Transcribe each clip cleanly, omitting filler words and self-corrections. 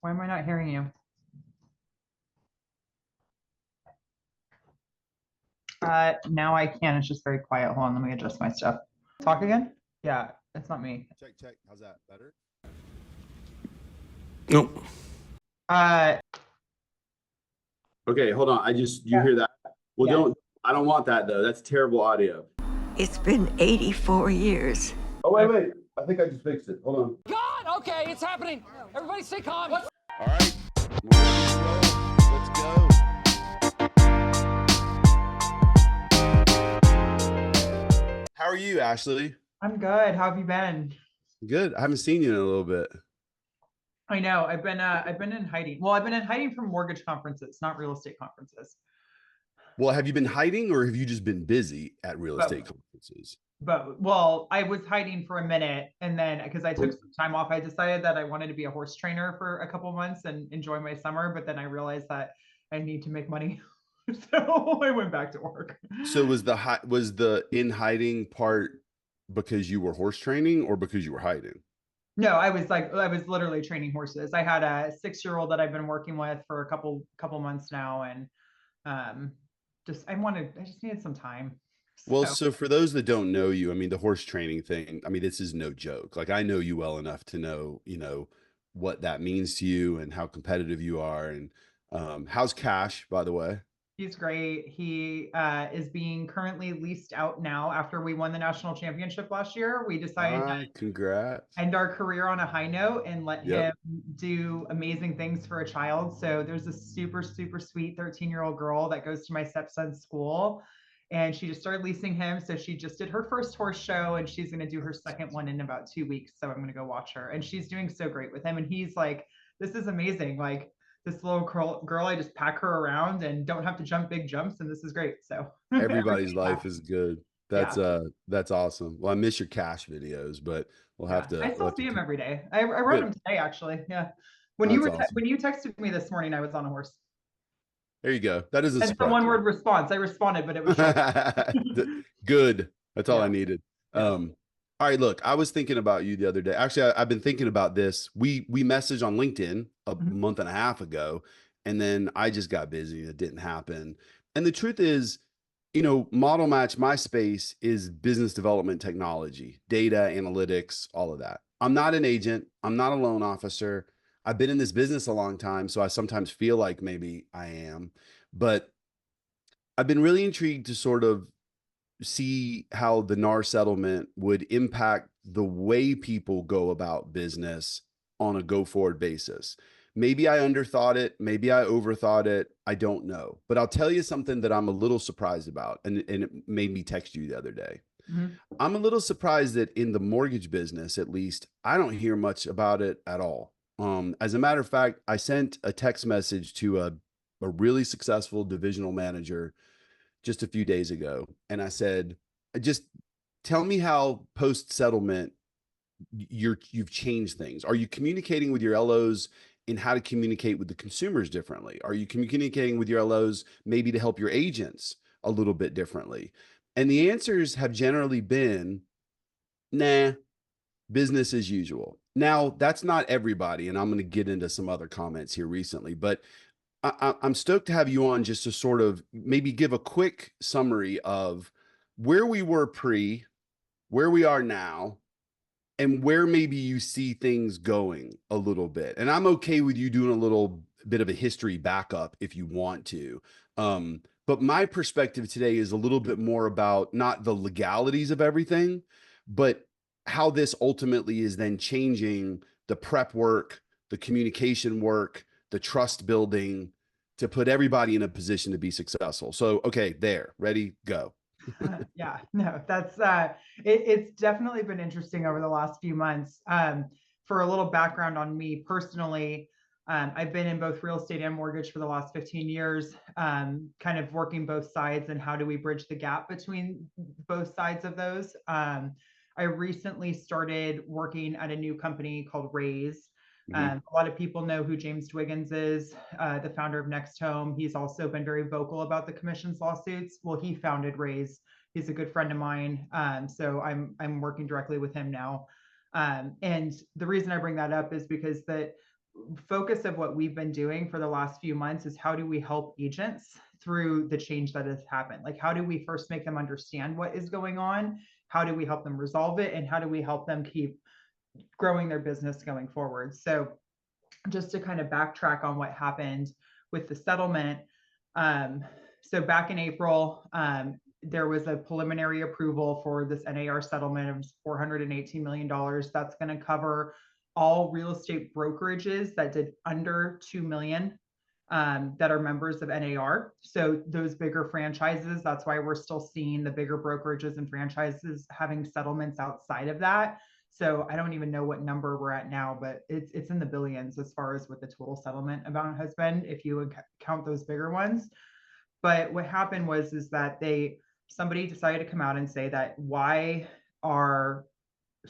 Why am I not hearing you? Now I can. It's just very quiet. Hold on, let me adjust my stuff. Talk again? Yeah, it's not me. Check. How's that? Better? Nope. Okay, hold on. You hear that? Well, I don't want that though. That's terrible audio. It's been 84 years. Oh, wait. I think I just fixed it. Hold on. God, okay, it's happening. Everybody stay calm. All right. We're ready to roll. Let's go. How are you, Ashley? I'm good. How have you been? Good. I haven't seen you in a little bit. I know. I've been in hiding. Well, I've been in hiding from mortgage conferences, not real estate conferences. Well, have you been hiding or have you just been busy at real estate conferences? Well, I was hiding for a minute, and then because I took some time off, I decided that I wanted to be a horse trainer for a couple months and enjoy my summer. But then I realized that I need to make money, so I went back to work. So was the in hiding part because you were horse training or because you were hiding? No, I was literally training horses. I had a 6-year-old that I've been working with for a couple months now, and I just needed some time. Well, so for those that don't know you, I mean, the horse training thing, I mean, this is no joke. Like I know you well enough to know, what that means to you and how competitive you are. And how's Cash, by the way? He's great. He is being currently leased out now after we won the national championship last year. We decided to congrats. end our career on a high note and let him do amazing things for a child. So there's a super, super sweet 13-year-old girl that goes to my stepson's school, and she just started leasing him. So she just did her first horse show, and she's going to do her second one in about 2 weeks. So I'm going to go watch her, and she's doing so great with him. And he's like, this is amazing. Like, this little girl, I just pack her around and don't have to jump big jumps, and this is great. So everybody's life is good. That's awesome. Well, I miss your Cash videos, but we'll have to. I still see him every day. I rode him today, actually. Yeah. When you texted me this morning, I was on a horse. There you go. That isn't a one-word response. I responded, but it was good. That's all I needed. All right, look, I was thinking about you the other day. Actually, I've been thinking about this. We messaged on LinkedIn a month and a half ago, and then I just got busy. It didn't happen. And the truth is, Model Match, my space is business development technology, data, analytics, all of that. I'm not an agent. I'm not a loan officer. I've been in this business a long time, so I sometimes feel like maybe I am. But I've been really intrigued to sort of see how the NAR settlement would impact the way people go about business on a go-forward basis. Maybe I underthought it. Maybe I overthought it. I don't know. But I'll tell you something that I'm a little surprised about, and it made me text you the other day. I'm a little surprised that in the mortgage business, at least, I don't hear much about it at all. As a matter of fact, I sent a text message to a really successful divisional manager just a few days ago. And I said, just tell me how post-settlement you've changed things. Are you communicating with your LOs in how to communicate with the consumers differently? Are you communicating with your LOs maybe to help your agents a little bit differently? And the answers have generally been, nah, business as usual. Now, that's not everybody, and I'm going to get into some other comments here recently, but I'm stoked to have you on just to sort of maybe give a quick summary of where we were where we are now, and where maybe you see things going a little bit. And I'm okay with you doing a little bit of a history backup if you want to. But my perspective today is a little bit more about not the legalities of everything, but how this ultimately is then changing the prep work, the communication work, the trust building to put everybody in a position to be successful. So, okay, ready, go. Yeah, no, that's it's definitely been interesting over the last few months. For a little background on me personally, I've been in both real estate and mortgage for the last 15 years, kind of working both sides and how do we bridge the gap between both sides of those. I recently started working at a new company called Rayse. A lot of people know who James Dwiggins is, the founder of Next Home. He's also been very vocal about the commissions lawsuits. Well, he founded Rayse. He's a good friend of mine. So I'm working directly with him now. And the reason I bring that up is because that focus of what we've been doing for the last few months is how do we help agents through the change that has happened? Like, how do we first make them understand what is going on? How do we help them resolve it? And how do we help them keep growing their business going forward? So just to kind of backtrack on what happened with the settlement. So back in April, there was a preliminary approval for this NAR settlement of $418 million. That's going to cover all real estate brokerages that did under 2 million that are members of NAR. So those bigger franchises, that's why we're still seeing the bigger brokerages and franchises having settlements outside of that. So I don't even know what number we're at now, but it's in the billions as far as what the total settlement amount has been, if you count those bigger ones. But what happened is that somebody decided to come out and say that why are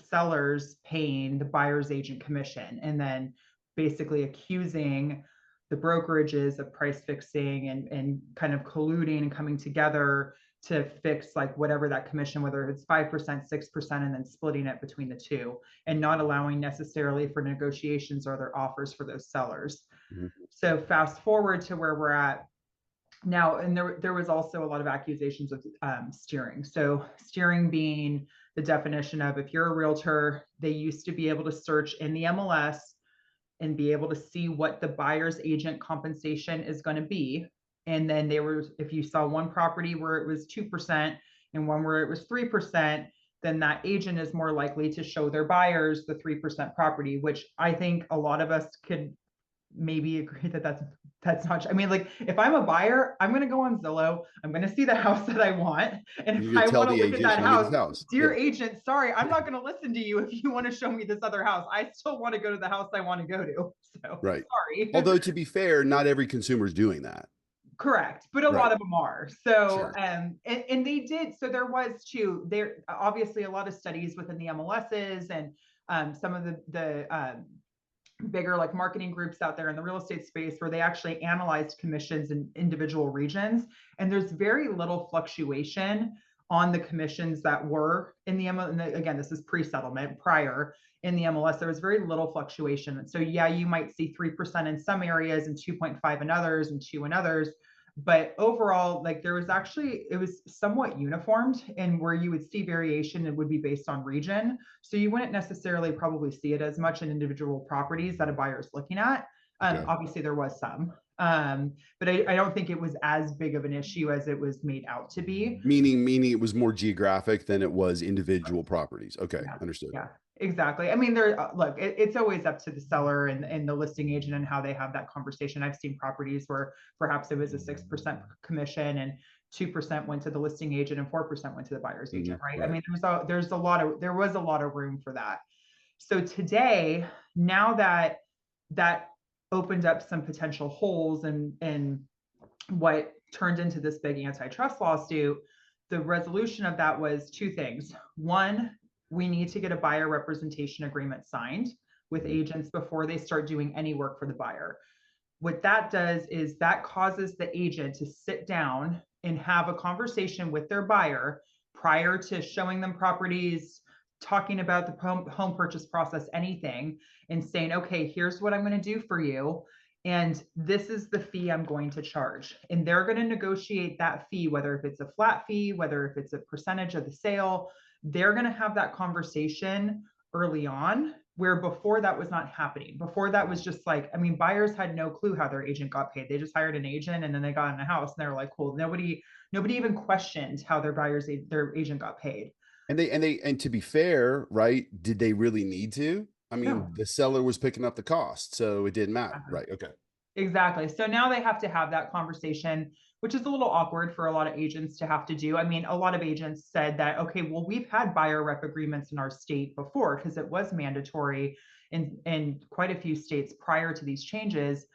sellers paying the buyer's agent commission, and then basically accusing the brokerages of price fixing and kind of colluding and coming together to fix like whatever that commission, whether it's 5%, 6%, and then splitting it between the two, and not allowing necessarily for negotiations or other offers for those sellers. Mm-hmm. So fast forward to where we're at now, and there was also a lot of accusations of steering. So steering being the definition of, if you're a realtor, they used to be able to search in the MLS and be able to see what the buyer's agent compensation is going to be. And then if you saw one property where it was 2% and one where it was 3%, then that agent is more likely to show their buyers the 3% property, which I think a lot of us could maybe agree that that's not. I mean, like, if I'm a buyer, I'm going to go on Zillow. I'm going to see the house that I want, and if I want to look at that house, dear agent, sorry, I'm not going to listen to you if you want to show me this other house. I still want to go to the house I want to go to. So right. Sorry. Although, to be fair, not every consumer is doing that. Correct, but a lot of them are. So sure. And they did. So there was too. There obviously a lot of studies within the MLSs and some of the bigger like marketing groups out there in the real estate space, where they actually analyzed commissions in individual regions, and there's very little fluctuation on the commissions that were in the MLS. And again, this is pre-settlement. Prior in the MLS, there was very little fluctuation. So yeah, you might see 3% in some areas and 2.5 in others and 2 in others. But overall, like it was somewhat uniformed, and where you would see variation, it would be based on region. So you wouldn't necessarily probably see it as much in individual properties that a buyer is looking at. Okay. Obviously there was some, but I don't think it was as big of an issue as it was made out to be. Meaning it was more geographic than it was individual properties. Okay. Yeah. Understood. Yeah. Exactly. I mean, look, it's always up to the seller and the listing agent and how they have that conversation. I've seen properties where perhaps it was a 6% commission and 2% went to the listing agent and 4% went to the buyer's agent, right? I mean, there was a lot of room for that. So today, now that opened up some potential holes and what turned into this big antitrust lawsuit, the resolution of that was two things. One, we need to get a buyer representation agreement signed with agents before they start doing any work for the buyer. What that does is that causes the agent to sit down and have a conversation with their buyer prior to showing them properties, talking about the home purchase process, anything, and saying, okay, here's what I'm going to do for you, and this is the fee I'm going to charge. And they're going to negotiate that fee, whether if it's a flat fee, whether if it's a percentage of the sale. They're going to have that conversation early on, where before that was not happening. Before that was just like, I mean, buyers had no clue how their agent got paid. They just hired an agent and then they got in the house and they were like, cool. Nobody even questioned how their agent got paid. And to be fair, right? Did they really need to? I mean, no. The seller was picking up the cost, so it didn't matter. Right. Okay. Exactly. So now they have to have that conversation, which is a little awkward for a lot of agents to have to do. I mean, a lot of agents said that, okay, well, we've had buyer rep agreements in our state before because it was mandatory in quite a few states prior to these changes.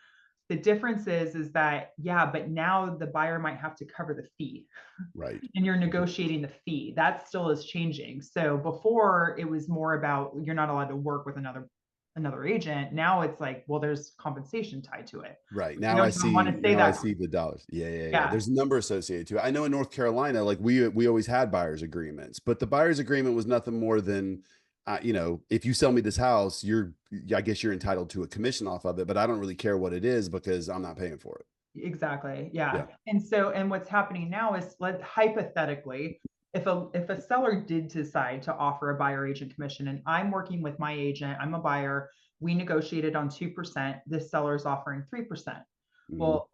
The difference is that, yeah, but now the buyer might have to cover the fee. Right. And you're negotiating the fee. That still is changing. So before it was more about you're not allowed to work with another agent. Now it's like, well, there's compensation tied to it. Right. Now I see the dollars. Yeah. There's a number associated to it. I know in North Carolina, like we always had buyer's agreements, but the buyer's agreement was nothing more than you know, if you sell me this house, I guess you're entitled to a commission off of it, but I don't really care what it is because I'm not paying for it. Exactly. Yeah. Yeah. And so, and what's happening now is, let's hypothetically, if a seller did decide to offer a buyer agent commission, and I'm working with my agent, I'm a buyer, we negotiated on 2%, this seller is offering 3%. Mhm. Well,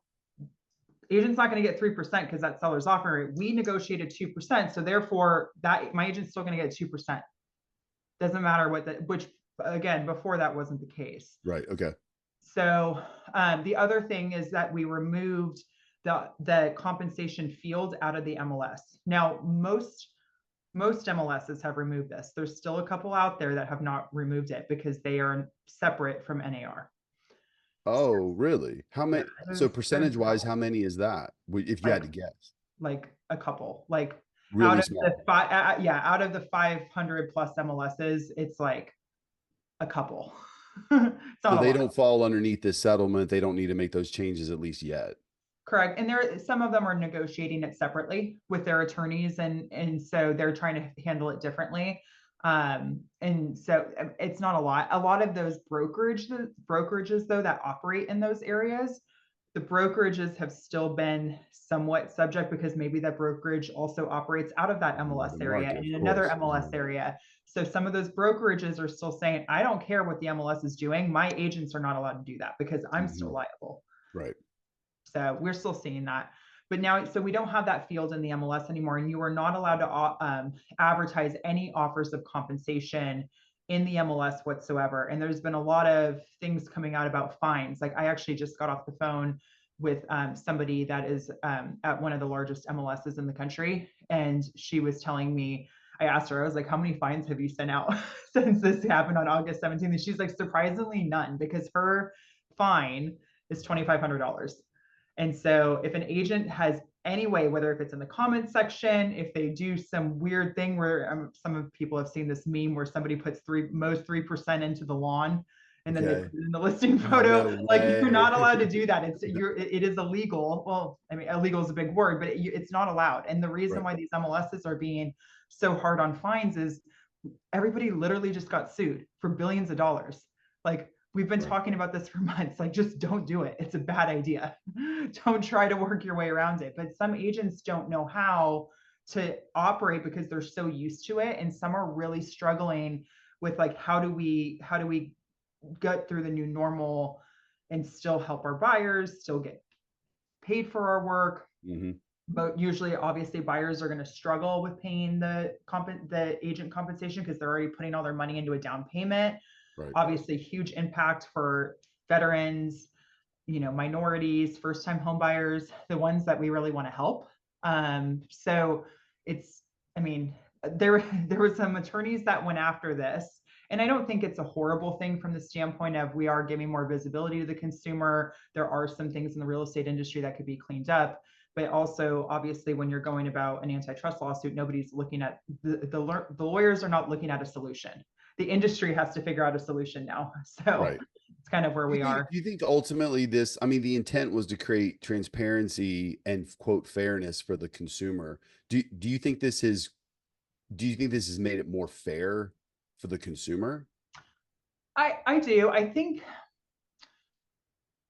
agent's not going to get 3% because that seller's offering it. We negotiated 2%. So therefore that my agent's still going to get 2%. Doesn't matter which again, before that wasn't the case. Right. Okay. So the other thing is that we removed the compensation field out of the MLS. Now, most MLSs have removed this. There's still a couple out there that have not removed it because they are separate from NAR. Oh, really? How many? Yeah, So percentage wise, how many is that? If you had to like, guess, like a couple, like really out of small. the out of the 500 plus MLSs, it's like a couple. It's So not a they lot. don't fall underneath this settlement. They don't need to make those changes at least yet. Correct. And some of them are negotiating it separately with their attorneys, and so they're trying to handle it differently. And so it's not a lot. A lot of those brokerages though that operate in those areas, the brokerages have still been somewhat subject because maybe that brokerage also operates out of that MLS area Market, in of another course. MLS area. So some of those brokerages are still saying, I don't care what the MLS is doing. My agents are not allowed to do that because I'm still liable. Right. So we're still seeing that. But now, so we don't have that field in the MLS anymore, and you are not allowed to advertise any offers of compensation in the MLS whatsoever. And there's been a lot of things coming out about fines. Like I actually just got off the phone with somebody that is at one of the largest MLSs in the country. And she was telling me, I asked her, I was like, how many fines have you sent out since this happened on August 17th? And she's like, surprisingly none, because her fine is $2,500. And so if an agent has any way, whether if it's in the comments section, if they do some weird thing where some of people have seen this meme where somebody puts 3% into the lawn and then they put it in the listing photo, No like you're not way. allowed to do that. It is illegal. Well, I mean, illegal is a big word, but it's not allowed. And the reason why these MLSs are being so hard on fines is everybody literally just got sued for billions of dollars. Like, we've been talking about this for months. Like, just don't do it. It's a bad idea. Don't try to work your way around it. But some agents don't know how to operate because they're so used to it. And some are really struggling with like, how do we get through the new normal and still help our buyers, still get paid for our work. Mm-hmm. But usually, obviously, buyers are going to struggle with paying the agent compensation because they're already putting all their money into a down payment. Right. Obviously, huge impact for veterans, minorities, first-time home buyers, the ones that we really want to help. So it's, I mean, there were some attorneys that went after this, and I don't think it's a horrible thing from the standpoint of we are giving more visibility to the consumer. There are some things in the real estate industry that could be cleaned up. But also, obviously, when you're going about an antitrust lawsuit, nobody's looking at the lawyers are not looking at a solution. The industry has to figure out a solution now. So it's kind of where we are. Do you think ultimately this, I mean, the intent was to create transparency and quote fairness for the consumer. Do you think this has made it more fair for the consumer? I do. I think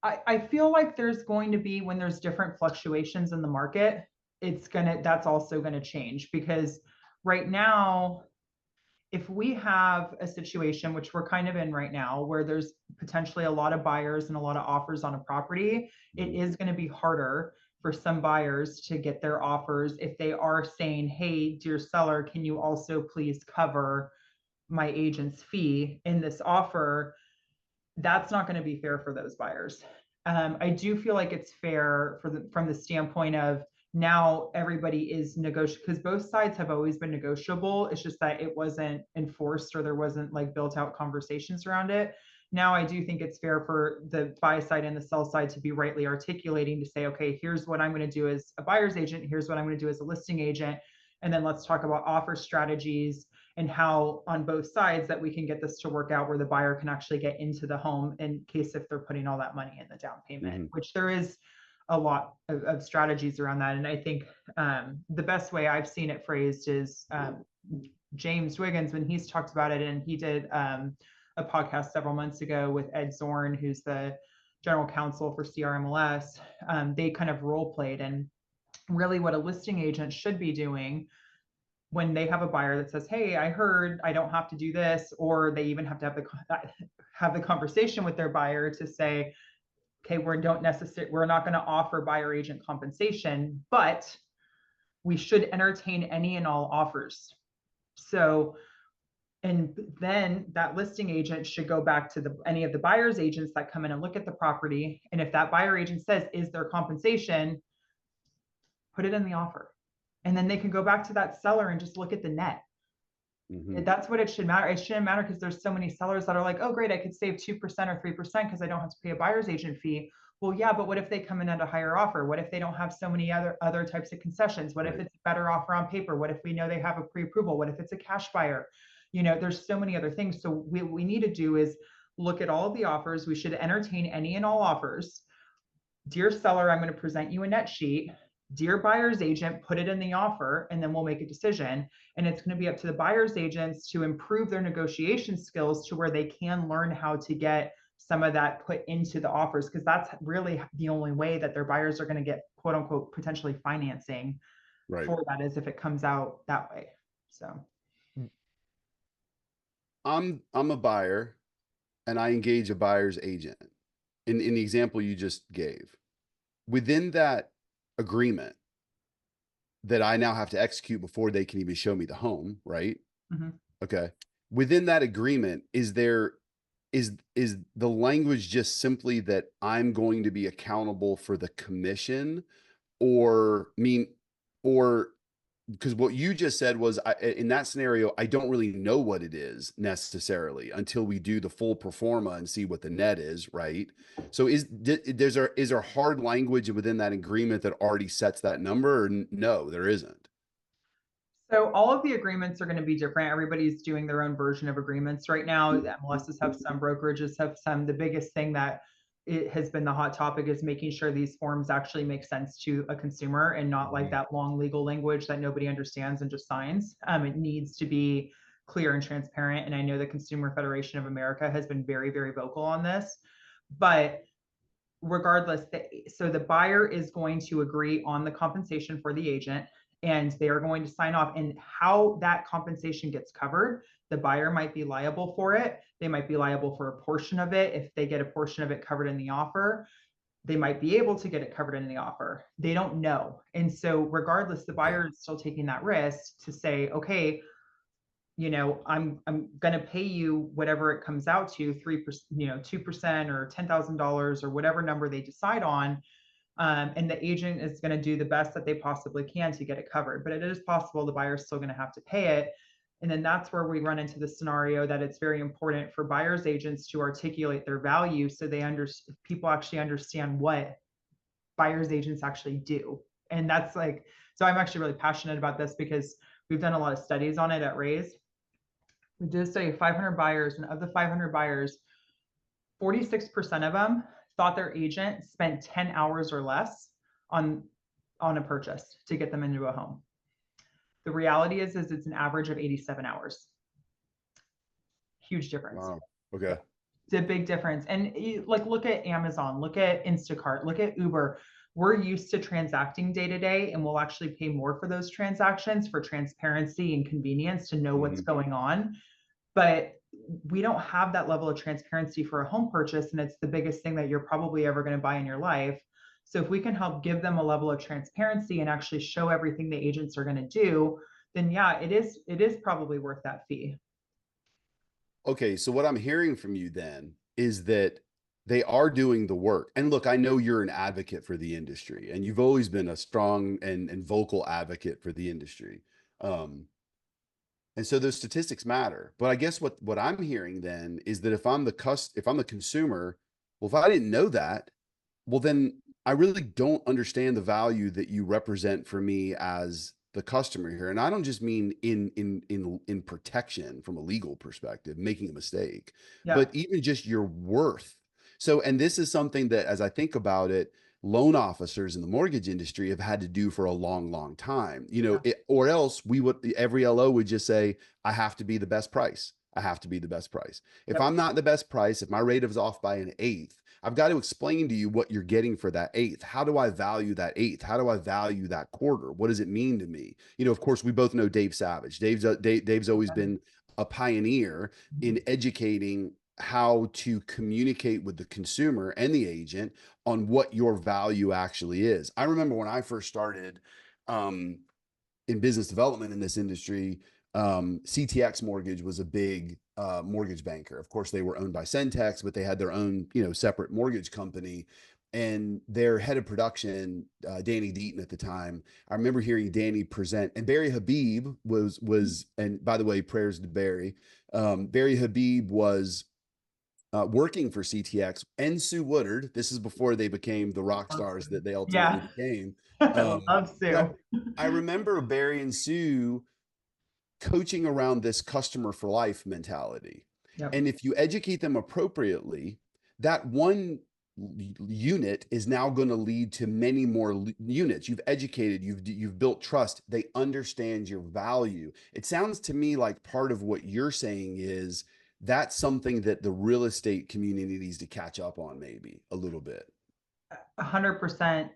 I feel like there's going to be, when there's different fluctuations in the market, that's also going to change, because right now, if we have a situation, which we're kind of in right now, where there's potentially a lot of buyers and a lot of offers on a property, it is going to be harder for some buyers to get their offers if they are saying, hey, dear seller, can you also please cover my agent's fee in this offer? That's not going to be fair for those buyers. I do feel like it's fair from the standpoint of, now everybody is negotiable, because both sides have always been negotiable. It's just that it wasn't enforced, or there wasn't like built out conversations around it. Now I do think it's fair for the buy side and the sell side to be rightly articulating, to say, okay, here's what I'm going to do as a buyer's agent, here's what I'm going to do as a listing agent, and then let's talk about offer strategies and how on both sides that we can get this to work out where the buyer can actually get into the home in case if they're putting all that money in the down payment, which there is a lot of strategies around that. And I think the best way I've seen it phrased is James Wiggins, when he's talked about it, and he did a podcast several months ago with Ed Zorn, who's the general counsel for CRMLS, they kind of role played. And really what a listing agent should be doing when they have a buyer that says, hey, I heard I don't have to do this, or they even have to have the conversation with their buyer to say, okay, we're not going to offer buyer agent compensation, but we should entertain any and all offers. So, and then that listing agent should go back to any of the buyer's agents that come in and look at the property. And if that buyer agent says, is there compensation, put it in the offer. And then they can go back to that seller and just look at the net. That's what it should matter. It shouldn't matter because there's so many sellers that are like, oh, great, I could save 2% or 3% because I don't have to pay a buyer's agent fee. Well, yeah, but what if they come in at a higher offer? What if they don't have so many other types of concessions? What if it's a better offer on paper? What if we know they have a pre-approval? What if it's a cash buyer? You know, there's so many other things. So what we need to do is look at all of the offers. We should entertain any and all offers. Dear seller, I'm going to present you a net sheet. Dear buyer's agent, put it in the offer, and then we'll make a decision. And it's going to be up to the buyer's agents to improve their negotiation skills to where they can learn how to get some of that put into the offers, because that's really the only way that their buyers are going to get, quote unquote, potentially financing for that, is if it comes out that way. So I'm a buyer and I engage a buyer's agent in the example you just gave. Within that agreement that I now have to execute before they can even show me the home, right? Okay. Within that agreement, is the language just simply that I'm going to be accountable for the commission, or because what you just said was, in that scenario, I don't really know what it is necessarily until we do the full pro forma and see what the net is, right? So is there hard language within that agreement that already sets that number, or no, there isn't? So all of the agreements are going to be different. Everybody's doing their own version of agreements right now. MLSs have some, brokerages have some. The biggest thing that it has been the hot topic is making sure these forms actually make sense to a consumer and not like that long legal language that nobody understands and just signs. It needs to be clear and transparent. And I know the Consumer Federation of America has been very, very vocal on this. But regardless, so the buyer is going to agree on the compensation for the agent, and they are going to sign off. And how that compensation gets covered, the buyer might be liable for it. They might be liable for a portion of it. If they get a portion of it covered in the offer, they might be able to get it covered in the offer. They don't know. And so regardless, the buyer is still taking that risk to say, okay, you know, I'm going to pay you whatever it comes out to, 3%, 2% or $10,000 or whatever number they decide on. And the agent is going to do the best that they possibly can to get it covered. But it is possible the buyer is still going to have to pay it. And then that's where we run into the scenario that it's very important for buyer's agents to articulate their value, so people actually understand what buyer's agents actually do. And that's like, so I'm actually really passionate about this because we've done a lot of studies on it at Rayse. We did a study of 500 buyers, and of the 500 buyers, 46% of them thought their agent spent 10 hours or less on a purchase to get them into a home. The reality is it's an average of 87 hours. Huge difference. Wow. Okay. It's a big difference. And look at Amazon, look at Instacart, look at Uber. We're used to transacting day to day, and we'll actually pay more for those transactions for transparency and convenience to know what's going on. But we don't have that level of transparency for a home purchase, and it's the biggest thing that you're probably ever going to buy in your life. So if we can help give them a level of transparency and actually show everything the agents are going to do, then yeah, it is probably worth that fee. Okay, so what I'm hearing from you then is that they are doing the work. And look, I know you're an advocate for the industry, and you've always been a strong and vocal advocate for the industry. And so those statistics matter. But I guess what I'm hearing then is that if I'm the consumer, well, if I didn't know that, well, then I really don't understand the value that you represent for me as the customer here. And I don't just mean in protection from a legal perspective, making a mistake, but even just your worth. So, and this is something that, as I think about it, loan officers in the mortgage industry have had to do for a long, long time, Yeah. or else every LO would just say, I have to be the best price. I have to be the best price. If Yep. I'm not the best price, if my rate is off by an eighth, I've got to explain to you what you're getting for that eighth. How do I value that eighth? How do I value that quarter? What does it mean to me? Of course, we both know Dave Savage. Dave's always been a pioneer in educating how to communicate with the consumer and the agent on what your value actually is. I remember when I first started in business development in this industry, CTX Mortgage was a big mortgage banker. Of course, they were owned by Centex, but they had their own, separate mortgage company. And their head of production, Danny Deaton at the time, I remember hearing Danny present, and Barry Habib was, and by the way, prayers to Barry. Barry Habib was working for CTX and Sue Woodard. This is before they became the rock stars that they ultimately became. Love Sue. I remember Barry and Sue coaching around this customer for life mentality. Yep. And if you educate them appropriately, that one unit is now going to lead to many more units. You've educated, you've built trust. They understand your value. It sounds to me like part of what you're saying is that's something that the real estate community needs to catch up on, maybe a little bit. 100%.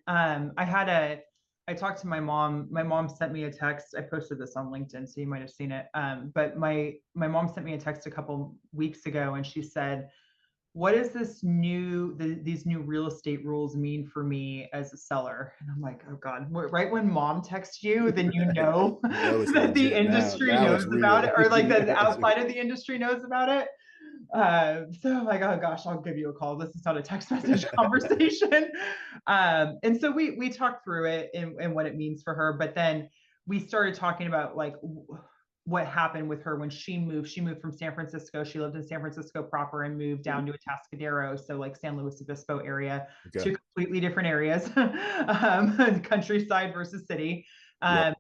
I talked to my mom. My mom sent me a text. I posted this on LinkedIn, so you might have seen it. But my mom sent me a text a couple weeks ago, and she said, what does these new real estate rules mean for me as a seller? And I'm like, oh God, right when mom texts you, then that the industry knows about it, or like that outside of the industry knows about it. So I'm like, oh gosh, I'll give you a call. This is not a text message conversation. And so we talked through it and what it means for her. But then we started talking about like what happened with her when she moved. She moved from San Francisco. She lived in San Francisco proper and moved down to Atascadero. So like San Luis Obispo area, two completely different areas, countryside versus city.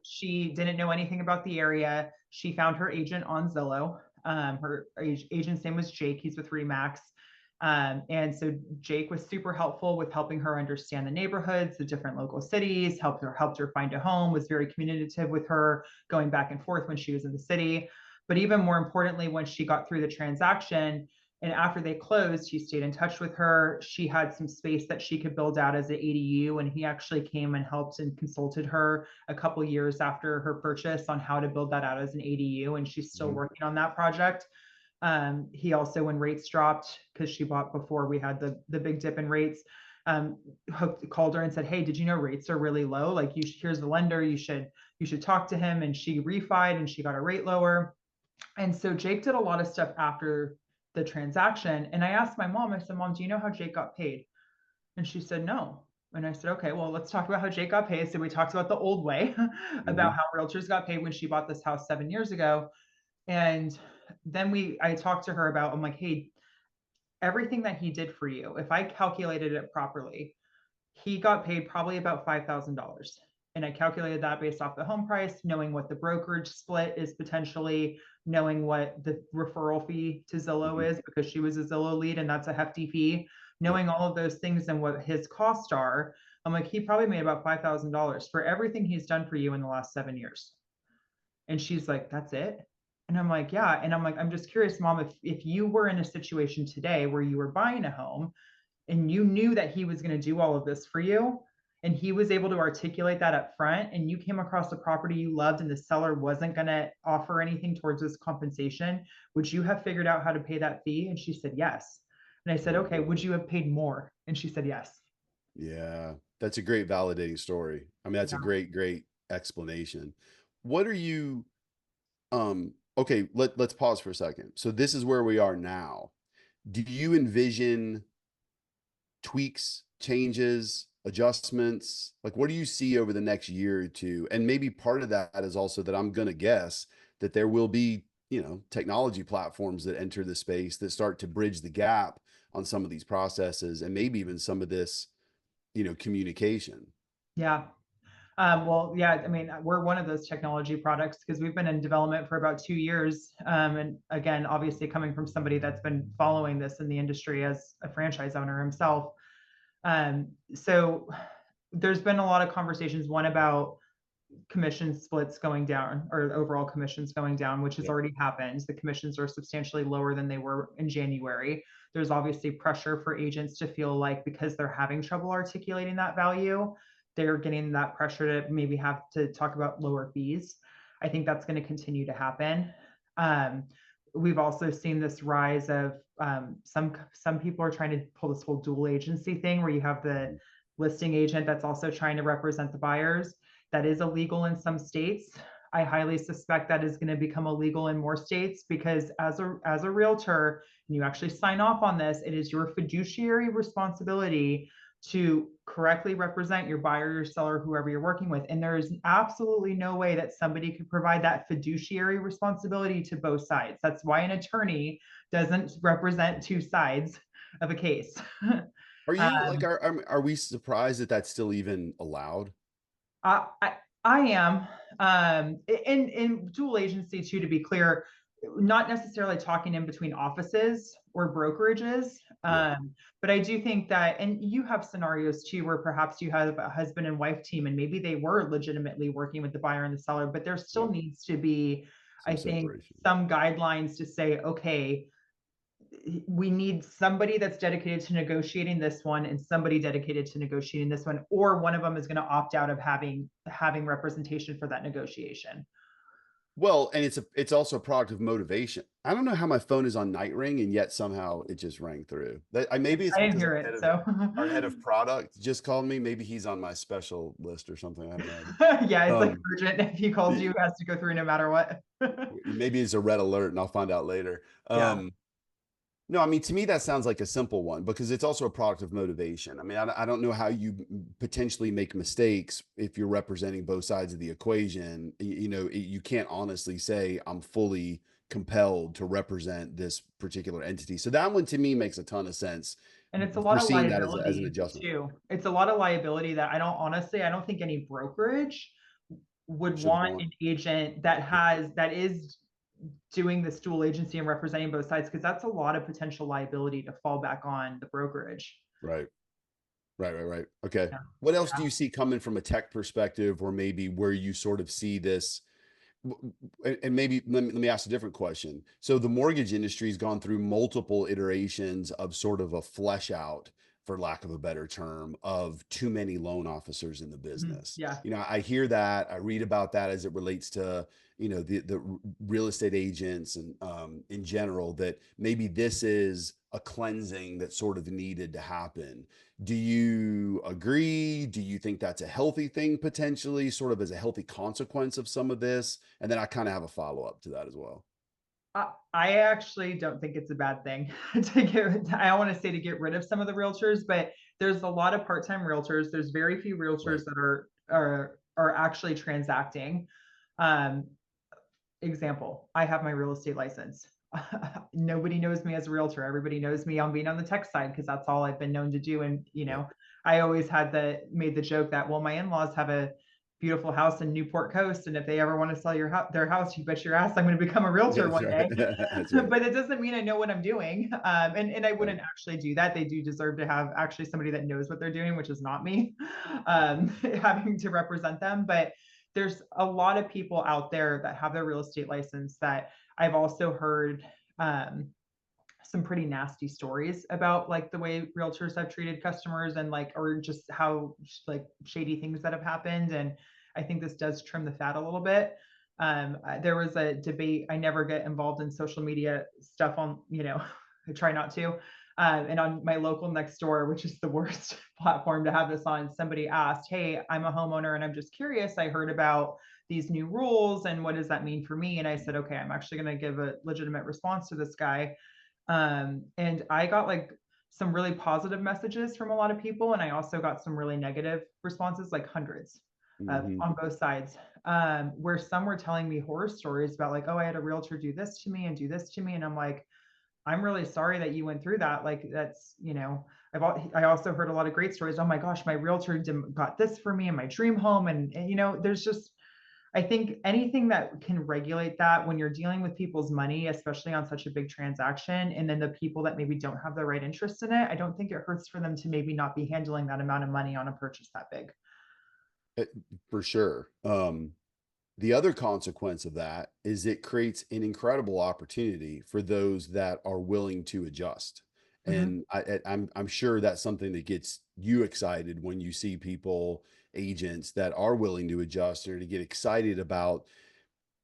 She didn't know anything about the area. She found her agent on Zillow. Her agent's name was Jake. He's with Remax. And so Jake was super helpful with helping her understand the neighborhoods, the different local cities, helped her find a home, was very communicative with her, going back and forth when she was in the city. But even more importantly, when she got through the transaction and after they closed, he stayed in touch with her. She had some space that she could build out as an ADU, and he actually came and helped and consulted her a couple years after her purchase on how to build that out as an ADU, and she's still working on that project. He also, when rates dropped, because she bought before we had the big dip in rates, called her and said, hey, did you know rates are really low? Like, here's the lender, you should talk to him. And she refied and she got a rate lower. And so Jake did a lot of stuff after the transaction. And I asked my mom, I said, Mom, do you know how Jake got paid? And she said, no. And I said, okay, well, let's talk about how Jake got paid. So we talked about the old way, about how realtors got paid when she bought this house 7 years ago. And then I talked to her about, I'm like, hey, everything that he did for you, if I calculated it properly, he got paid probably about $5,000. And I calculated that based off the home price, knowing what the brokerage split is potentially, knowing what the referral fee to Zillow is, because she was a Zillow lead and that's a hefty fee, knowing all of those things and what his costs are. I'm like, he probably made about $5,000 for everything he's done for you in the last 7 years. And she's like, that's it? And I'm like, yeah. And I'm like, I'm just curious, Mom, if you were in a situation today where you were buying a home and you knew that he was going to do all of this for you, and he was able to articulate that up front, and you came across a property you loved and the seller wasn't going to offer anything towards this compensation, would you have figured out how to pay that fee? And she said, yes. And I said, okay, would you have paid more? And she said, yes. Yeah, that's a great validating story. I mean, that's a great explanation. What are you, okay, let's pause for a second. So this is where we are now. Do you envision tweaks, changes, adjustments? Like, what do you see over the next year or two? And maybe part of that is also that I'm going to guess that there will be, technology platforms that enter the space that start to bridge the gap on some of these processes and maybe even some of this, communication. Yeah. Well, yeah, I mean, we're one of those technology products because we've been in development for about 2 years. And again, obviously coming from somebody that's been following this in the industry as a franchise owner himself. So there's been a lot of conversations, one about commission splits going down or overall commissions going down, which has already happened. The commissions are substantially lower than they were in January. There's obviously pressure for agents to feel like because they're having trouble articulating that value, they're getting that pressure to maybe have to talk about lower fees. I think that's going to continue to happen. We've also seen this rise of some people are trying to pull this whole dual agency thing where you have the listing agent that's also trying to represent the buyers. That is illegal in some states. I highly suspect that is going to become illegal in more states because as a realtor, and you actually sign off on this, it is your fiduciary responsibility to correctly represent your buyer, your seller, whoever you're working with. And there is absolutely no way that somebody could provide that fiduciary responsibility to both sides. That's why an attorney doesn't represent two sides of a case. Are you like, are we surprised that that's still even allowed? I am. In dual agency too, to be clear, not necessarily talking in between offices or brokerages. But I do think that, and you have scenarios too, where perhaps you have a husband and wife team and maybe they were legitimately working with the buyer and the seller, but there still needs to be, I think, some guidelines to say, okay, we need somebody that's dedicated to negotiating this one and somebody dedicated to negotiating this one, or one of them is going to opt out of having representation for that negotiation. Well, and it's also a product of motivation. I don't know how my phone is on night ring and yet somehow it just rang through. Maybe it's I didn't because hear it. So our head of product just called me. Maybe he's on my special list or something. I don't know. Yeah, it's like urgent. If he calls you, it has to go through no matter what. Maybe it's a red alert and I'll find out later. No, I mean, to me, that sounds like a simple one because it's also a product of motivation. I mean, I don't know how you potentially make mistakes if you're representing both sides of the equation. You can't honestly say I'm fully compelled to represent this particular entity. So that one to me makes a ton of sense. And it's a lot of liability as an adjustment too. It's a lot of liability that I don't think any brokerage would want an agent that is doing this dual agency and representing both sides, because that's a lot of potential liability to fall back on the brokerage. Right. Okay. Yeah. What else do you see coming from a tech perspective, or maybe where you sort of see this? And maybe let me ask a different question. So the mortgage industry has gone through multiple iterations of sort of a flesh out, for lack of a better term, of too many loan officers in the business. I hear that, I read about that as it relates to, the real estate agents and in general, that maybe this is a cleansing that sort of needed to happen. Do you agree? Do you think that's a healthy thing, potentially, sort of as a healthy consequence of some of this? And then I kind of have a follow-up to that as well. I actually don't think it's a bad thing I want to say to get rid of some of the realtors, but there's a lot of part-time realtors. There's very few realtors that are actually transacting. Example, I have my real estate license. Nobody knows me as a realtor. Everybody knows me on being on the tech side because that's all I've been known to do. And I always made the joke that, well, my in-laws have a beautiful house in Newport Coast, and if they ever want to sell their house, you bet your ass I'm going to become a realtor one day. But it doesn't mean I know what I'm doing, and I wouldn't actually do that. They do deserve to have actually somebody that knows what they're doing, which is not me, having to represent them. But there's a lot of people out there that have their real estate license that I've also heard some pretty nasty stories about, like the way realtors have treated customers and or just how shady things that have happened. And I think this does trim the fat a little bit. There was a debate. I never get involved in social media stuff on, I try not to. And on my local next door, which is the worst platform to have this on, somebody asked, hey, I'm a homeowner and I'm just curious. I heard about these new rules and what does that mean for me? And I said, okay, I'm actually going to give a legitimate response to this guy. And I got some really positive messages from a lot of people. And I also got some really negative responses, hundreds on both sides, where some were telling me horror stories about oh, I had a realtor do this to me and do this to me. And I'm like, I'm really sorry that you went through that. That's, I also heard a lot of great stories. Oh my gosh, my realtor got this for me in my dream home. And there's just, I think anything that can regulate that when you're dealing with people's money, especially on such a big transaction, and then the people that maybe don't have the right interest in it, I don't think it hurts for them to maybe not be handling that amount of money on a purchase that big. For sure. The other consequence of that is it creates an incredible opportunity for those that are willing to adjust. And I'm sure that's something that gets you excited when you see people, agents that are willing to adjust or to get excited about,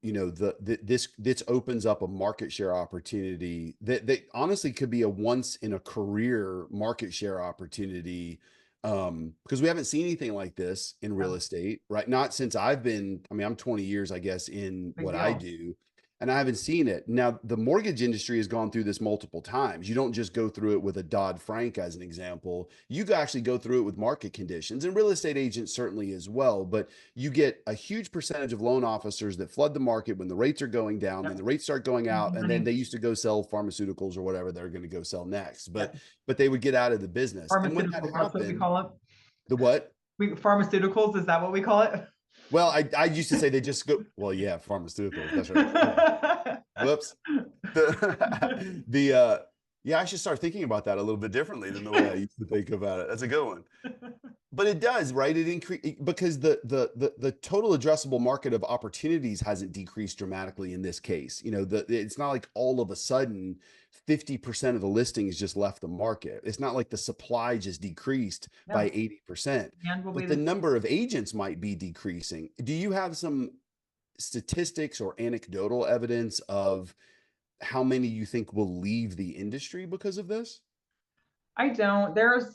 this opens up a market share opportunity that honestly could be a once in a career market share opportunity. Because we haven't seen anything like this in real estate, right? Not since I'm 20 years, I guess, in Big what I deal. do, and I haven't seen it. Now, the mortgage industry has gone through this multiple times. You don't just go through it with a Dodd-Frank as an example. You actually go through it with market conditions, and real estate agents certainly as well. But you get a huge percentage of loan officers that flood the market when the rates are going down, Yep. then the rates start going out, and then Money. they used to go sell pharmaceuticals or whatever they're going to go sell next. But Yep. they would get out of the business. And when that Pharmaceuticals, that's what we happened, call it. the what? Pharmaceuticals, is that what we call it? Well, I used to say they just go, well, yeah, pharmaceuticals. That's right. Whoops. Yeah, I should start thinking about that a little bit differently than the way I used to think about it. That's a good one. But it does, right? It increase because the total addressable market of opportunities hasn't decreased dramatically in this case. It's not like all of a sudden 50% of the listings just left the market. It's not like the supply just decreased by 80%, but the number of agents might be decreasing. Do you have some statistics or anecdotal evidence of how many you think will leave the industry because of this? I don't. There's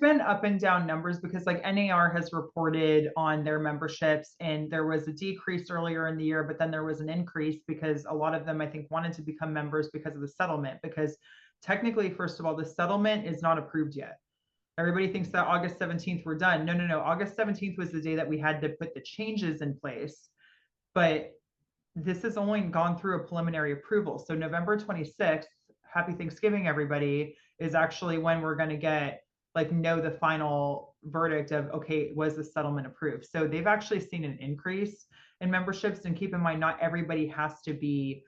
been up and down numbers because like NAR has reported on their memberships, and there was a decrease earlier in the year, but then there was an increase because a lot of them I think wanted to become members because of the settlement. Because technically, first of all, the settlement is not approved yet. Everybody thinks that August 17th we're done. No. August 17th was the day that we had to put the changes in place. But this has only gone through a preliminary approval. So November 26th, happy Thanksgiving, everybody, is actually when we're going to get know the final verdict of, okay, was the settlement approved? So they've actually seen an increase in memberships. And keep in mind, not everybody has to be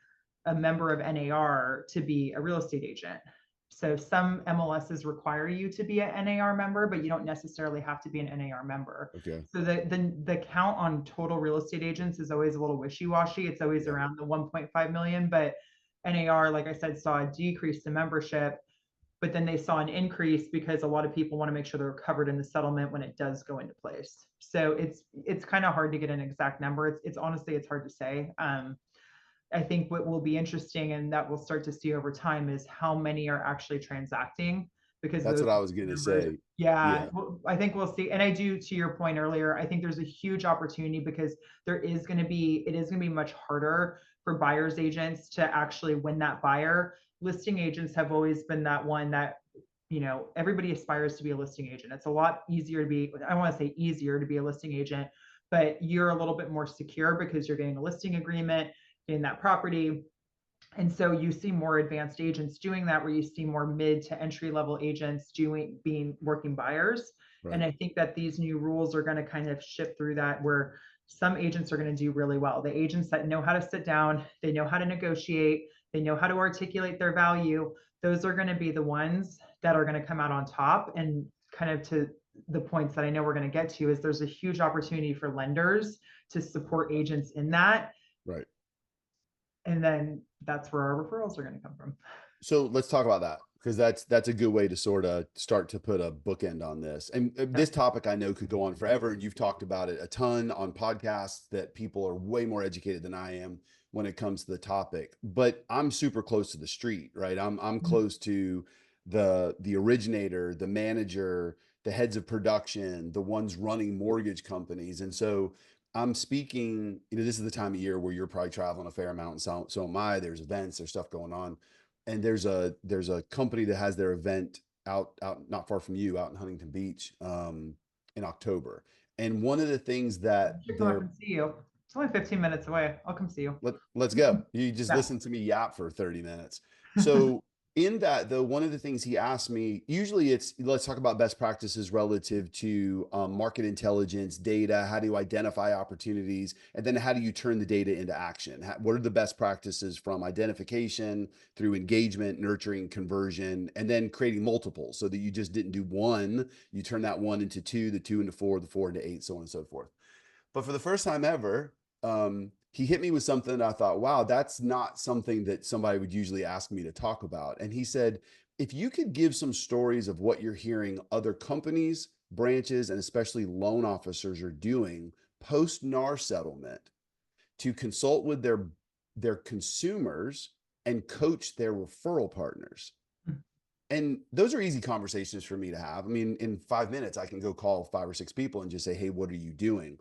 a member of NAR to be a real estate agent. So some MLSs require you to be an NAR member, but you don't necessarily have to be an NAR member. Okay. So the count on total real estate agents is always a little wishy-washy. It's always around the 1.5 million, but NAR, like I said, saw a decrease in membership, but then they saw an increase because a lot of people want to make sure they're covered in the settlement when it does go into place. So it's kind of hard to get an exact number. It's honestly, it's hard to say. I think what will be interesting and that we'll start to see over time is how many are actually transacting, because that's what I was going to say. Yeah, I think we'll see. And I do, to your point earlier, I think there's a huge opportunity because it is going to be much harder for buyer's agents to actually win that buyer. Listing agents have always been that one that, everybody aspires to be a listing agent. It's a lot easier to be, I want to say easier to be a listing agent, but you're a little bit more secure because you're getting a listing agreement in that property. And so you see more advanced agents doing that, where you see more mid to entry level agents working buyers. Right. And I think that these new rules are going to kind of shift through that, where some agents are going to do really well. The agents that know how to sit down, they know how to negotiate, they know how to articulate their value. Those are going to be the ones that are going to come out on top. And kind of to the points that I know we're going to get to is there's a huge opportunity for lenders to support agents in that. Right. And then that's where our referrals are going to come from. So let's talk about that, because that's a good way to sort of start to put a bookend on this. And this topic I know could go on forever. And you've talked about it a ton on podcasts that people are way more educated than I am when it comes to the topic. But I'm super close to the street, right? I'm close to the originator, the manager, the heads of production, the ones running mortgage companies. And so I'm speaking, this is the time of year where you're probably traveling a fair amount, and so am I. There's events, there's stuff going on. And there's a company that has their event out not far from you, out in Huntington Beach, in October. And one of the things that I come up and see you. It's only 15 minutes away. I'll come see you. Let's go. You just listen to me yap for 30 minutes. So In that, though, one of the things he asked me, usually it's, let's talk about best practices relative to market intelligence, data, how do you identify opportunities, and then how do you turn the data into action? What are the best practices from identification through engagement, nurturing, conversion, and then creating multiples so that you just didn't do one, you turn that one into two, the two into four, the four into eight, so on and so forth. But for the first time ever, he hit me with something that I thought, wow, that's not something that somebody would usually ask me to talk about. And he said, if you could give some stories of what you're hearing other companies, branches, and especially loan officers are doing post NAR settlement to consult with their consumers and coach their referral partners. And those are easy conversations for me to have. I mean, in 5 minutes, I can go call 5 or 6 people and just say, hey, what are you doing?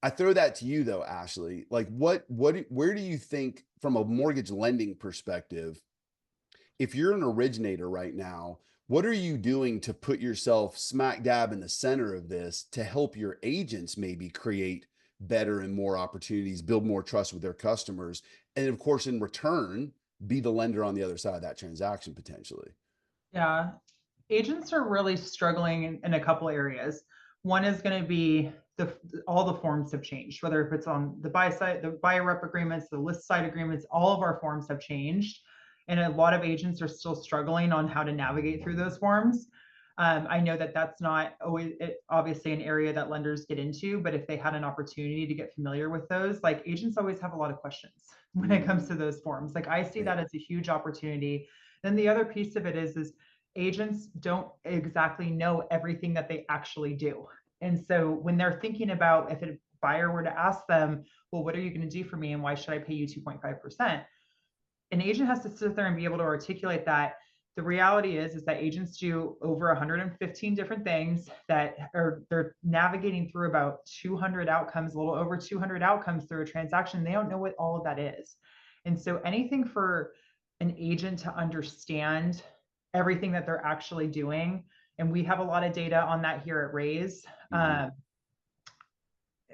I throw that to you though, Ashley. Like where do you think from a mortgage lending perspective, if you're an originator right now, what are you doing to put yourself smack dab in the center of this to help your agents maybe create better and more opportunities, build more trust with their customers, and of course, in return, be the lender on the other side of that transaction potentially? Yeah, agents are really struggling in a couple areas. One is going to be all the forms have changed, whether if it's on the buy side, the buyer rep agreements, the list side agreements, all of our forms have changed. And a lot of agents are still struggling on how to navigate through those forms. I know that that's not always obviously an area that lenders get into, but if they had an opportunity to get familiar with those, like agents always have a lot of questions when it comes to those forms. Like I see that as a huge opportunity. Then the other piece of it is agents don't exactly know everything that they actually do. And so when they're thinking about if a buyer were to ask them, well, what are you going to do for me and why should I pay you 2.5%? An agent has to sit there and be able to articulate that. The reality is that agents do over 115 different things that are they're navigating through about 200 outcomes, a little over 200 outcomes through a transaction. They don't know what all of that is. And so anything for an agent to understand everything that they're actually doing, and we have a lot of data on that here at Rayse.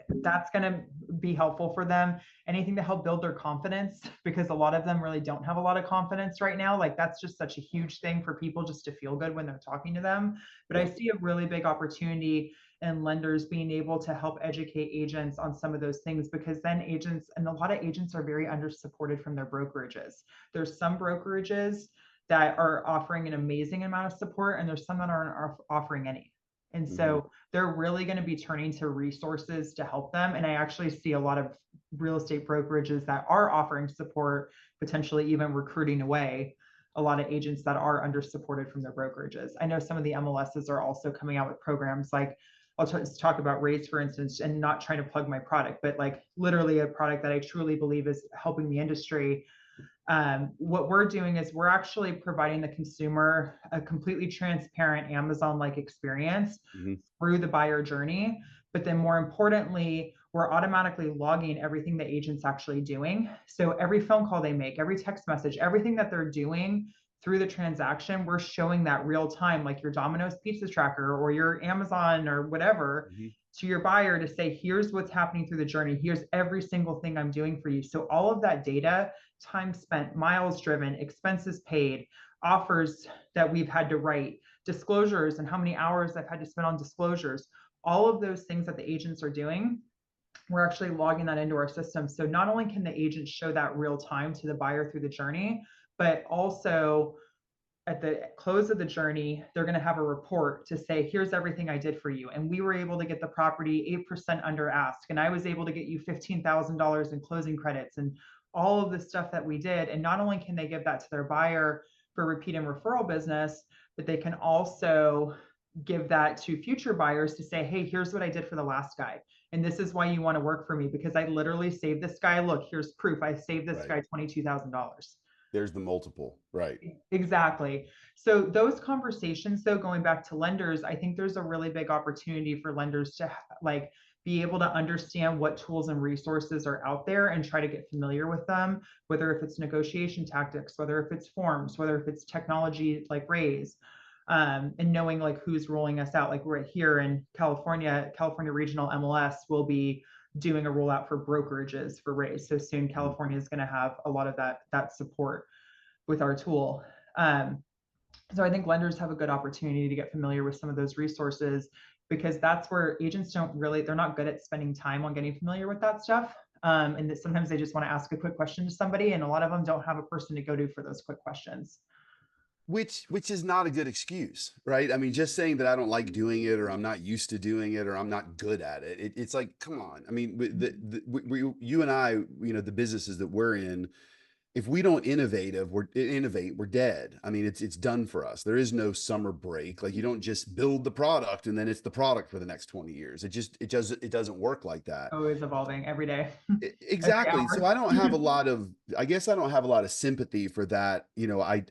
That's going to be helpful for them. Anything to help build their confidence, because a lot of them really don't have a lot of confidence right now. Like that's just such a huge thing for people just to feel good when they're talking to them. But I see a really big opportunity in lenders being able to help educate agents on some of those things, because then agents, and a lot of agents are very under supported from their brokerages. There's some brokerages that are offering an amazing amount of support, and there's some that aren't offering any. And so they're really going to be turning to resources to help them. And I actually see a lot of real estate brokerages that are offering support, potentially even recruiting away a lot of agents that are under supported from their brokerages. I know some of the MLSs are also coming out with programs like, I'll talk about Rayse, for instance, and not trying to plug my product, but like literally a product that I truly believe is helping the industry. What we're doing is we're actually providing the consumer a completely transparent Amazon-like experience through the buyer journey. But then more importantly, we're automatically logging everything the agent's actually doing. So every phone call they make, every text message, everything that they're doing through the transaction, we're showing that real time, like your Domino's pizza tracker or your Amazon or whatever, to your buyer to say, here's what's happening through the journey. Here's every single thing I'm doing for you. So all of that data, time spent, miles driven, expenses paid, offers that we've had to write, disclosures and how many hours I've had to spend on disclosures, all of those things that the agents are doing, we're actually logging that into our system. So not only can the agent show that real time to the buyer through the journey, but also at the close of the journey, they're going to have a report to say, here's everything I did for you. And we were able to get the property 8% under ask. And I was able to get you $15,000 in closing credits and all of the stuff that we did. And not only can they give that to their buyer for repeat and referral business, but they can also give that to future buyers to say, hey, here's what I did for the last guy. And this is why you want to work for me, because I literally saved this guy. Look, here's proof. I saved this guy $22,000. There's the multiple, right? Exactly. So those conversations, though, going back to lenders, I think there's a really big opportunity for lenders to like be able to understand what tools and resources are out there and try to get familiar with them, whether if it's negotiation tactics, whether if it's forms, whether if it's technology like Rayse, and knowing like who's rolling us out. Like we're here in California Regional MLS will be doing a rollout for brokerages for Rayse. So soon California is going to have a lot of that support with our tool. So I think lenders have a good opportunity to get familiar with some of those resources, because that's where agents they're not good at spending time on getting familiar with that stuff. And that sometimes they just want to ask a quick question to somebody, and a lot of them don't have a person to go to for those quick questions. Which is not a good excuse, right? I mean, just saying that I don't like doing it, or I'm not used to doing it, or I'm not good at it. It's like, come on. I mean, you and I, the businesses that we're in, if we don't innovate, we're dead. I mean, it's done for us. There is no summer break. Like, you don't just build the product and then it's the product for the next 20 years. It doesn't work like that. Always evolving every day. Every Exactly. So hour. I don't have a lot of, I guess I don't have a lot of sympathy for that.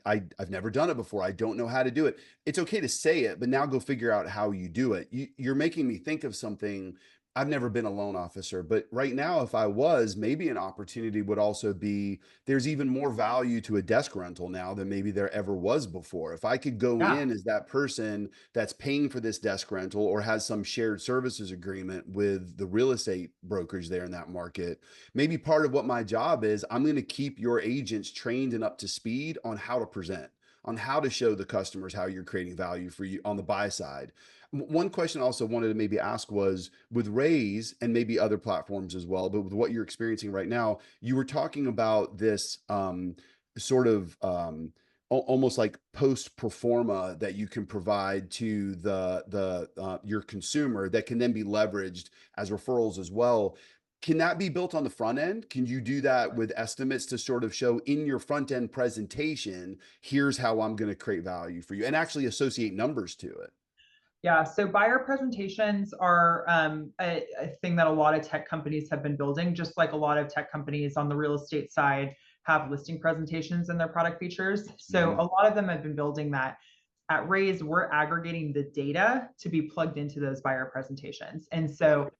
I've never done it before. I don't know how to do it. It's okay to say it, but now go figure out how you do it. You're making me think of something. I've never been a loan officer, but right now, if I was, maybe an opportunity would also be, there's even more value to a desk rental now than maybe there ever was before. If I could go Yeah. in as that person that's paying for this desk rental, or has some shared services agreement with the real estate brokerage there in that market, maybe part of what my job is, I'm going to keep your agents trained and up to speed on how to present, on how to show the customers how you're creating value for you on the buy side. One question I also wanted to maybe ask was, with Rayse and maybe other platforms as well, but with what you're experiencing right now, you were talking about this sort of almost like post pro forma that you can provide to your consumer that can then be leveraged as referrals as well. Can that be built on the front end? Can you do that with estimates to sort of show in your front end presentation, here's how I'm going to create value for you, and actually associate numbers to it? Yeah, so buyer presentations are a thing that a lot of tech companies have been building, just like a lot of tech companies on the real estate side have listing presentations in their product features. So a lot of them have been building that. At Rayse, we're aggregating the data to be plugged into those buyer presentations. And so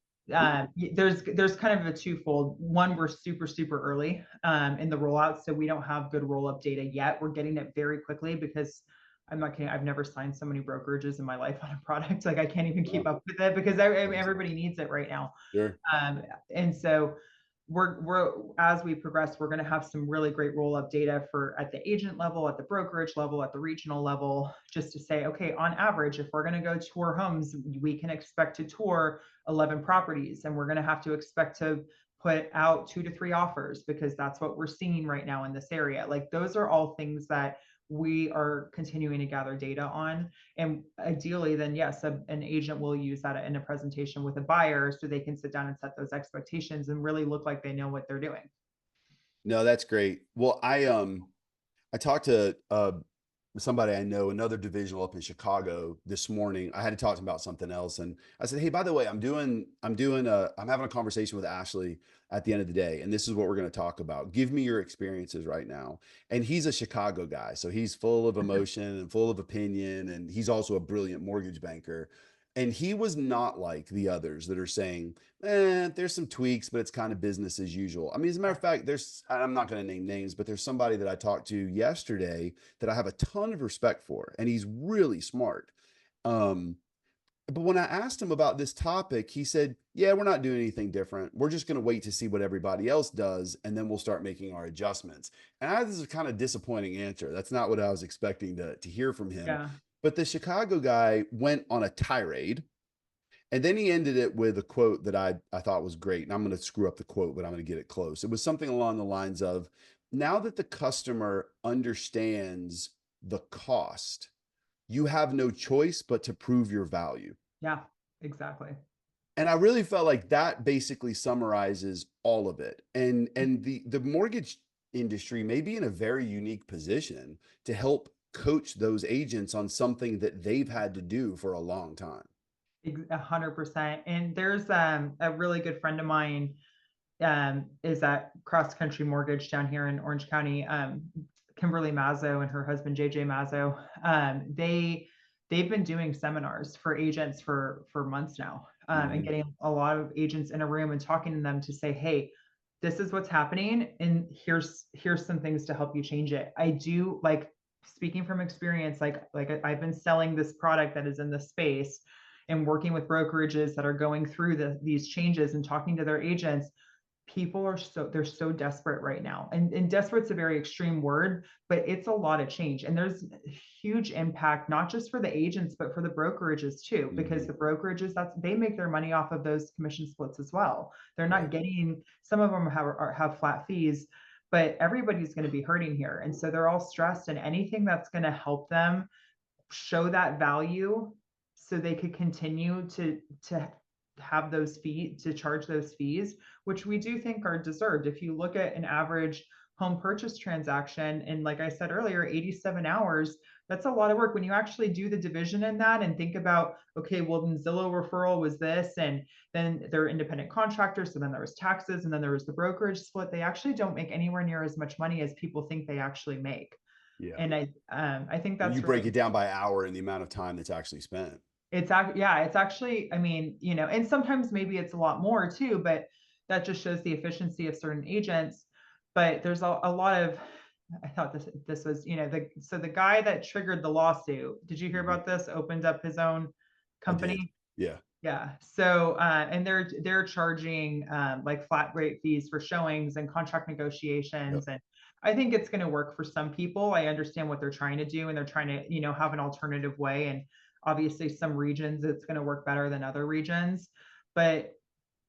there's kind of a twofold. One, we're super early in the rollout, so we don't have good roll-up data yet. We're getting it very quickly, because I'm not kidding, I've never signed so many brokerages in my life on a product. Like, I can't even keep up with it, because everybody needs it right now. Sure. And so we're as we progress, we're going to have some really great roll-up data for at the agent level, at the brokerage level, at the regional level, just to say, okay, on average, if we're going to go tour homes, we can expect to tour 11 properties, and we're going to have to expect to put out 2 to 3 offers, because that's what we're seeing right now in this area. Like, those are all things that we are continuing to gather data on. And ideally, then yes, an agent will use that in a presentation with a buyer, so they can sit down and set those expectations and really look like they know what they're doing. No, that's great. Well, I talked to somebody I know, another divisional up in Chicago this morning. I had to talk to him about something else, and I said, "Hey, by the way, I'm having a conversation with Ashley at the end of the day, and this is what we're going to talk about. Give me your experiences right now." And he's a Chicago guy, so he's full of emotion and full of opinion, and he's also a brilliant mortgage banker. And he was not like the others that are saying, there's some tweaks, but it's kind of business as usual. I mean, as a matter of fact, I'm not going to name names, but there's somebody that I talked to yesterday that I have a ton of respect for, and he's really smart. But when I asked him about this topic, he said, yeah, we're not doing anything different. We're just going to wait to see what everybody else does, and then we'll start making our adjustments. And this is a kind of disappointing answer. That's not what I was expecting to hear from him. Yeah. But the Chicago guy went on a tirade, and then he ended it with a quote that I thought was great. And I'm going to screw up the quote, but I'm going to get it close. It was something along the lines of, now that the customer understands the cost, you have no choice but to prove your value. Yeah, exactly. And I really felt like that basically summarizes all of it. And the mortgage industry may be in a very unique position to help coach those agents on something that they've had to do for a long time. 100%. And there's a really good friend of mine is at Cross Country Mortgage down here in Orange County, Kimberly Mazzo and her husband JJ Mazzo. They've been doing seminars for agents for months now, and getting a lot of agents in a room and talking to them to say, hey, this is what's happening, and here's some things to help you change it. I do, like, speaking from experience, like I've been selling this product that is in the space and working with brokerages that are going through these changes and talking to their agents. people are they're so desperate right now. And desperate's a very extreme word, but it's a lot of change. And there's huge impact, not just for the agents, but for the brokerages too, because the brokerages, they make their money off of those commission splits as well. They're not getting, some of them have flat fees, but everybody's going to be hurting here. And so they're all stressed, and anything that's going to help them show that value so they could continue to have those fees, to charge those fees, which we do think are deserved. If you look at an average home purchase transaction, and like I said earlier, 87 hours, that's a lot of work. When you actually do the division in that and think about, okay, well, then Zillow referral was this, and then they're independent contractors, so then there was taxes, and then there was the brokerage split, they actually don't make anywhere near as much money as people think they actually make. Yeah. And I think that's, you break it down by hour and the amount of time that's actually spent. It's actually, I mean, you know, and sometimes maybe it's a lot more too, but that just shows the efficiency of certain agents. But there's a lot of, I thought this was, you know, the guy that triggered the lawsuit, did you hear about this? Opened up his own company. Yeah. Yeah. So, and they're charging like flat rate fees for showings and contract negotiations. And I think it's going to work for some people. I understand what they're trying to do, and they're trying to, you know, have an alternative way. And obviously some regions it's going to work better than other regions. But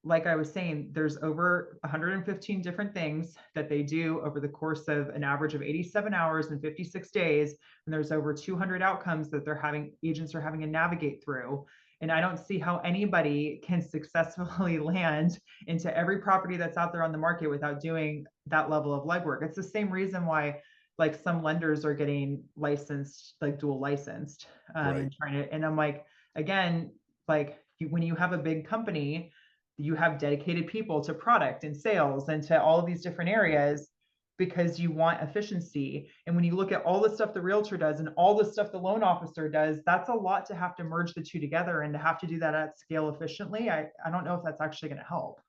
like I was saying, there's over 115 different things that they do over the course of an average of 87 hours and 56 days. And there's over 200 outcomes that agents are having to navigate through. And I don't see how anybody can successfully land into every property that's out there on the market without doing that level of legwork. It's the same reason why like some lenders are getting licensed, like dual licensed, and trying to, and I'm like, again, like when you have a big company, you have dedicated people to product and sales and to all of these different areas because you want efficiency. And when you look at all the stuff the realtor does and all the stuff the loan officer does, that's a lot to have to merge the two together, and to have to do that at scale efficiently. I don't know if that's actually going to help.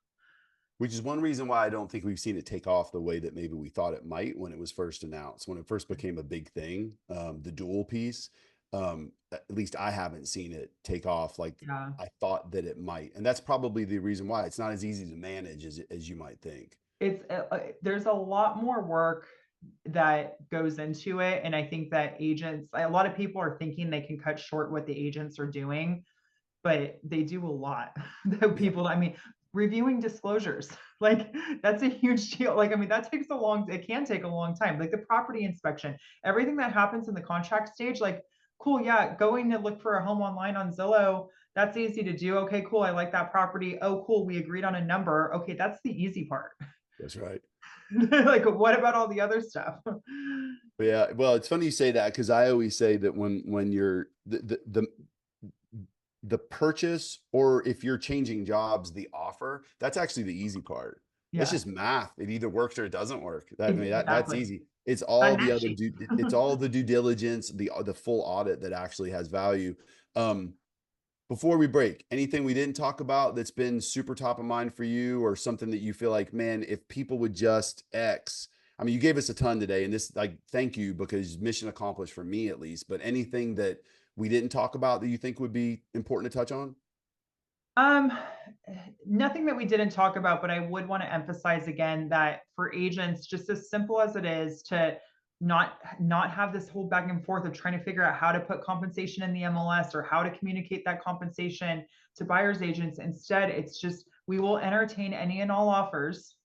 Which is one reason why I don't think we've seen it take off the way that maybe we thought it might when it was first announced, when it first became a big thing, the dual piece. At least I haven't seen it take off like I thought that it might. And that's probably the reason why it's not as easy to manage as you might think. It's there's a lot more work that goes into it. And I think that agents, a lot of people are thinking they can cut short what the agents are doing, but they do a lot. That people, I mean, reviewing disclosures, like that's a huge deal. Like, I mean, that takes it can take a long time. Like the property inspection, everything that happens in the contract stage, like, cool, yeah, going to look for a home online on Zillow, that's easy to do. Okay, cool, I like that property. Oh, cool, we agreed on a number. Okay, that's the easy part. That's right. Like, what about all the other stuff? But yeah, well, it's funny you say that, because I always say that when you're the purchase, or if you're changing jobs, the offer, that's actually the easy part. It's just math. It either works or it doesn't work. I mean, that's easy. It's all the other it's all the due diligence, the full audit that actually has value. Before we break, anything we didn't talk about that's been super top of mind for you, or something that you feel like, man, if people would just X. I mean, you gave us a ton today, and this, like, thank you, because mission accomplished for me at least. But anything that we didn't talk about that you think would be important to touch on? Nothing that we didn't talk about, but I would want to emphasize again that for agents, just as simple as it is to not have this whole back and forth of trying to figure out how to put compensation in the MLS or how to communicate that compensation to buyer's agents. Instead, it's just, we will entertain any and all offers,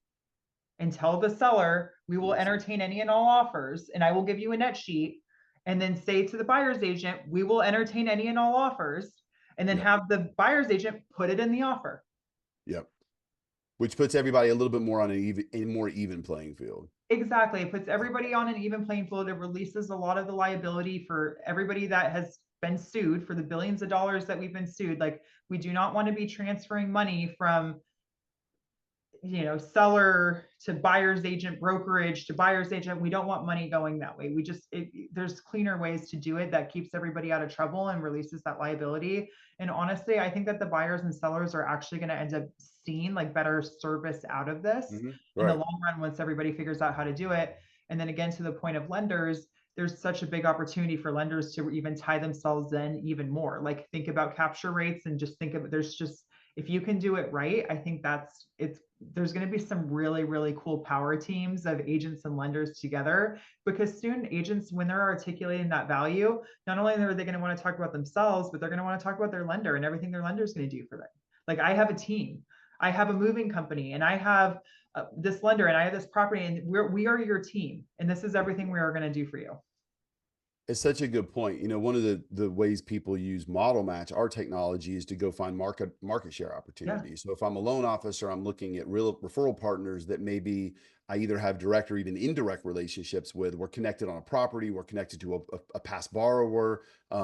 and tell the seller, we will entertain any and all offers, and I will give you a net sheet, and then say to the buyer's agent, we will entertain any and all offers, and then have the buyer's agent put it in the offer. Yep. Which puts everybody a little bit more on a more even playing field. Exactly. It puts everybody on an even playing field. It releases a lot of the liability for everybody that has been sued, for the billions of dollars that we've been sued. Like, we do not want to be transferring money from, you know, seller to buyer's agent, brokerage to buyer's agent. We don't want money going that way. We just, there's cleaner ways to do it that keeps everybody out of trouble and releases that liability. And honestly, I think that the buyers and sellers are actually going to end up seeing like better service out of this in the long run, once everybody figures out how to do it. And then again, to the point of lenders, there's such a big opportunity for lenders to even tie themselves in even more. Like, think about capture rates, and just think of, If you can do it right, I think there's going to be some really, really cool power teams of agents and lenders together, because soon agents, when they're articulating that value, not only are they going to want to talk about themselves, but they're going to want to talk about their lender and everything their lender is going to do for them. Like, I have a team, I have a moving company, and I have this lender, and I have this property, and we are your team, and this is everything we are going to do for you. It's such a good point. You know, one of the ways people use Model Match, our technology, is to go find market share opportunities. So if I'm a loan officer, I'm looking at real referral partners that maybe I either have direct or even indirect relationships with. We're connected on a property, we're connected to a past borrower.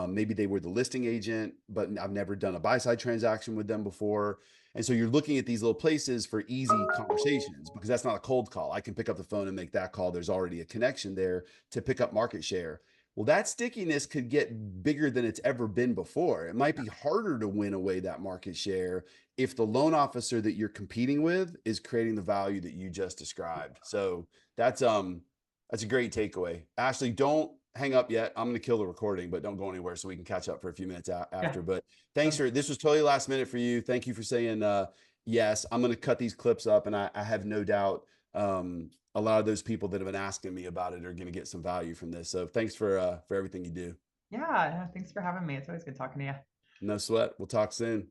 Maybe they were the listing agent, but I've never done a buy-side transaction with them before. And so you're looking at these little places for easy conversations, because that's not a cold call. I can pick up the phone and make that call. There's already a connection there to pick up market share. Well, that stickiness could get bigger than it's ever been before. It might be harder to win away that market share if the loan officer that you're competing with is creating the value that you just described. So that's a great takeaway. Ashley, don't hang up yet. I'm going to kill the recording, but don't go anywhere so we can catch up for a few minutes after. But thanks for this. Was totally last minute for you. Thank you for saying yes. I'm going to cut these clips up, and I have no doubt a lot of those people that have been asking me about it are going to get some value from this. So thanks for everything you do. Yeah, thanks for having me. It's always good talking to you. No sweat. We'll talk soon.